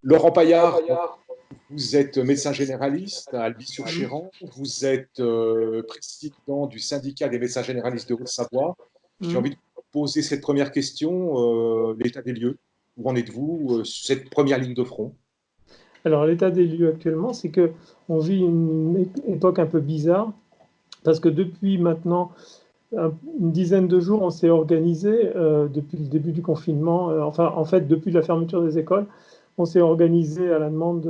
Laurent Paillard, vous êtes médecin généraliste à Albi-sur-Chéran, vous êtes président du syndicat des médecins généralistes de Haute-Savoie. J'ai Hmm. envie de vous poser cette première question, l'état des lieux. Où en êtes-vous sur cette première ligne de front? Alors, l'état des lieux actuellement, c'est que on vit une époque un peu bizarre parce que depuis maintenant une dizaine de jours, on s'est organisé depuis le début du confinement. Enfin, en fait, depuis la fermeture des écoles, on s'est organisé à la demande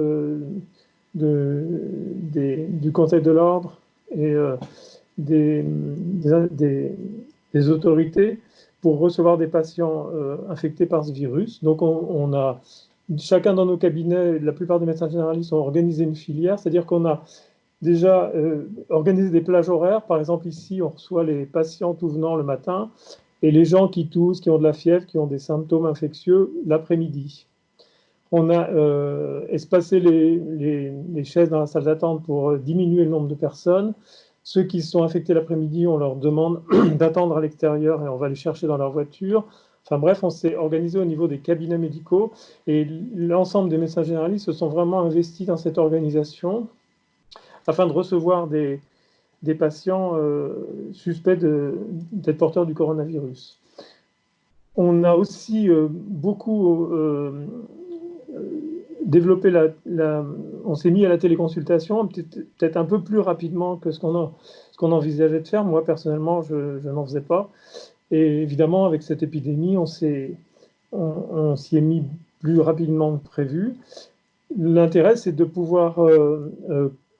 du Conseil de l'ordre et des autorités pour recevoir des patients infectés par ce virus. Donc, on a chacun dans nos cabinets, la plupart des médecins généralistes ont organisé une filière, c'est-à-dire qu'on a déjà organisé des plages horaires. Par exemple, ici, on reçoit les patients tout venant le matin et les gens qui toussent, qui ont de la fièvre, qui ont des symptômes infectieux l'après-midi. On a espacé les chaises dans la salle d'attente pour diminuer le nombre de personnes. Ceux qui se sont infectés l'après-midi, on leur demande d'attendre à l'extérieur et on va les chercher dans leur voiture. Enfin bref, on s'est organisé au niveau des cabinets médicaux et l'ensemble des médecins généralistes se sont vraiment investis dans cette organisation afin de recevoir des patients suspects d'être porteurs du coronavirus. On a aussi beaucoup développé on s'est mis à la téléconsultation peut-être un peu plus rapidement que ce qu'on envisageait de faire. Moi, personnellement, je n'en faisais pas. Et évidemment, avec cette épidémie, on s'y est mis plus rapidement que prévu. L'intérêt, c'est de pouvoir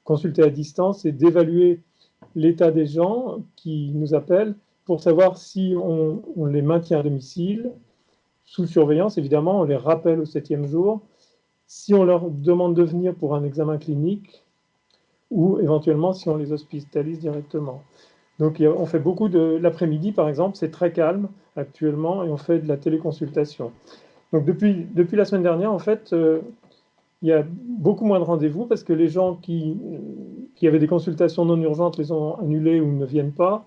consulter à distance et d'évaluer l'état des gens qui nous appellent pour savoir si on les maintient à domicile, sous surveillance, évidemment, on les rappelle au 7e jour, si on leur demande de venir pour un examen clinique ou éventuellement si on les hospitalise directement. Donc on fait beaucoup de l'après-midi, par exemple, c'est très calme actuellement et on fait de la téléconsultation. Donc depuis la semaine dernière, en fait, il y a beaucoup moins de rendez-vous parce que les gens qui avaient des consultations non urgentes les ont annulées ou ne viennent pas.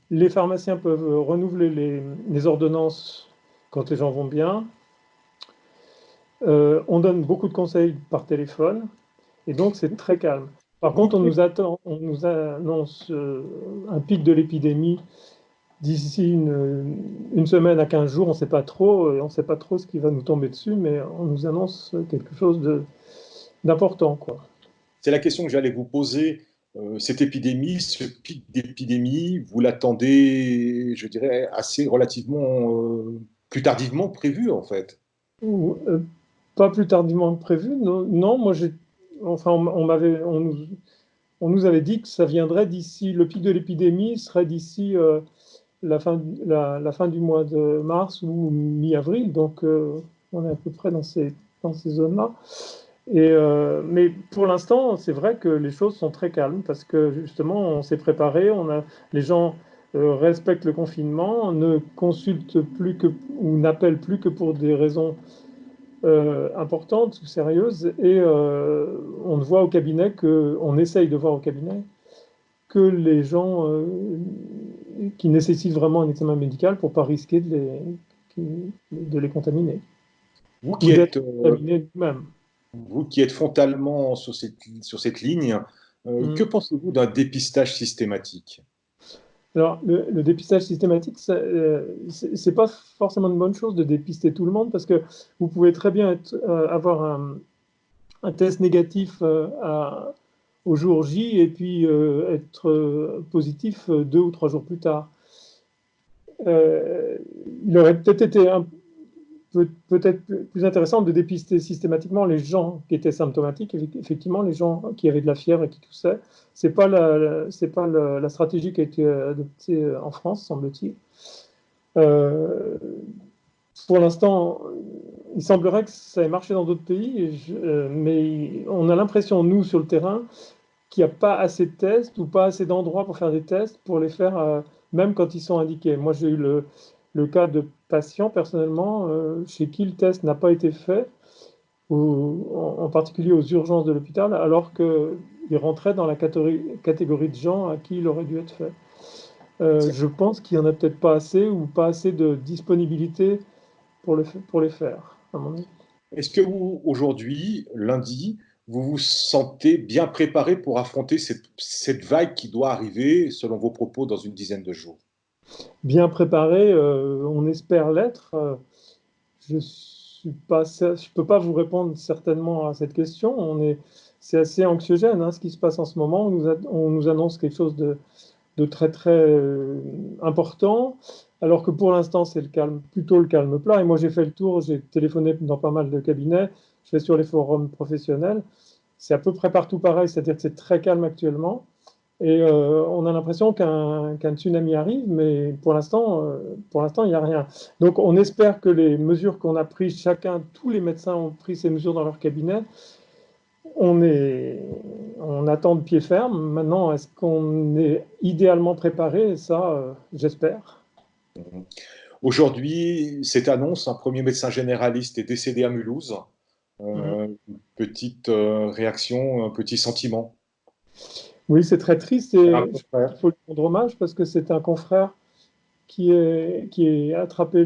Les pharmaciens peuvent renouveler les ordonnances quand les gens vont bien. On donne beaucoup de conseils par téléphone et donc c'est très calme. Par Vous contre, qui êtes, on nous annonce un pic de l'épidémie d'ici une semaine à 15 jours. On ne sait pas trop ce qui va nous tomber dessus, mais on nous annonce quelque chose d'important, quoi. c'est la question que j'allais vous poser. Cette épidémie, ce pic d'épidémie, vous l'attendez, je dirais, assez relativement plus tardivement que prévu, en fait. Ou, pas plus tardivement que prévu. Non, non, enfin, on nous avait dit que ça viendrait d'ici, le pic de l'épidémie serait d'ici la fin du mois de mars ou mi-avril, donc on est à peu près dans ces zones-là. Mais pour l'instant, c'est vrai que les choses sont très calmes parce que justement, on s'est préparé, les gens respectent le confinement, ne consultent plus que ou n'appellent plus que pour des raisons importantes ou sérieuses, et on voit au cabinet on essaye de voir au cabinet que les gens qui nécessitent vraiment un examen médical pour ne pas risquer de les contaminer Vous ou qui d'être êtes, contaminé nous-mêmes. vous qui êtes frontalement sur cette ligne, que Mm. pensez-vous d'un dépistage systématique? Alors, le dépistage systématique, c'est pas forcément une bonne chose de dépister tout le monde parce que vous pouvez très bien avoir un test négatif au jour J et puis être positif 2 ou 3 jours plus tard. Euh, il aurait peut-être été peut-être plus intéressant de dépister systématiquement les gens qui étaient symptomatiques, effectivement, les gens qui avaient de la fièvre et qui toussaient. C'est pas la stratégie qui a été adoptée en France, semble-t-il. Euh, pour l'instant, il semblerait que ça ait marché dans d'autres pays, mais on a l'impression, nous, sur le terrain, qu'il n'y a pas assez de tests ou pas assez d'endroits pour faire des tests pour les faire même quand ils sont indiqués. Moi, j'ai eu le cas de patients personnellement chez qui le test n'a pas été fait, en particulier aux urgences de l'hôpital, alors qu'il rentrait dans la catégorie de gens à qui il aurait dû être fait. Je pense qu'il n'y en a peut-être pas assez ou pas assez de disponibilité pour les faire, à mon avis. Est-ce que vous, aujourd'hui, lundi, vous vous sentez bien préparé pour affronter cette vague qui doit arriver, selon vos propos, dans une dizaine de jours? Bien préparé, on espère l'être. Je peux pas vous répondre certainement à cette question. C'est assez anxiogène hein, ce qui se passe en ce moment. On nous annonce quelque chose de très très important, alors que pour l'instant c'est le calme, plutôt le calme plat. Et moi j'ai fait le tour, j'ai téléphoné dans pas mal de cabinets, je vais sur les forums professionnels. C'est à peu près partout pareil, c'est-à-dire que c'est très calme actuellement. Et on a l'impression qu'un tsunami arrive, mais pour l'instant, il n'y a rien. Donc on espère que les mesures qu'on a prises, tous les médecins ont pris ces mesures dans leur cabinet. On est, on attend de pied ferme. Maintenant, est-ce qu'on est idéalement préparé? Ça, j'espère. Aujourd'hui, cette annonce, un premier médecin généraliste est décédé à Mulhouse. Mhm. Une petite réaction, un petit sentiment. Oui, c'est très triste Un et je pense qu'il confrère. faut lui rendre hommage parce que c'est un confrère qui a attrapé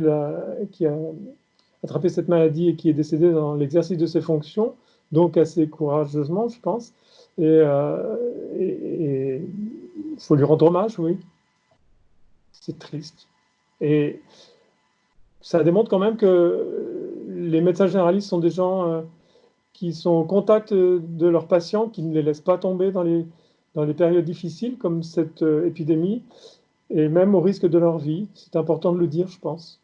cette maladie et qui est décédé dans l'exercice de ses fonctions, donc assez courageusement, je pense. Et il faut lui rendre hommage, oui. C'est triste. Et ça démontre quand même que les médecins généralistes sont des gens qui sont au contact de leurs patients, qui ne les laissent pas tomber dans les périodes difficiles comme cette épidémie, et même au risque de leur vie. C'est important de le dire, je pense.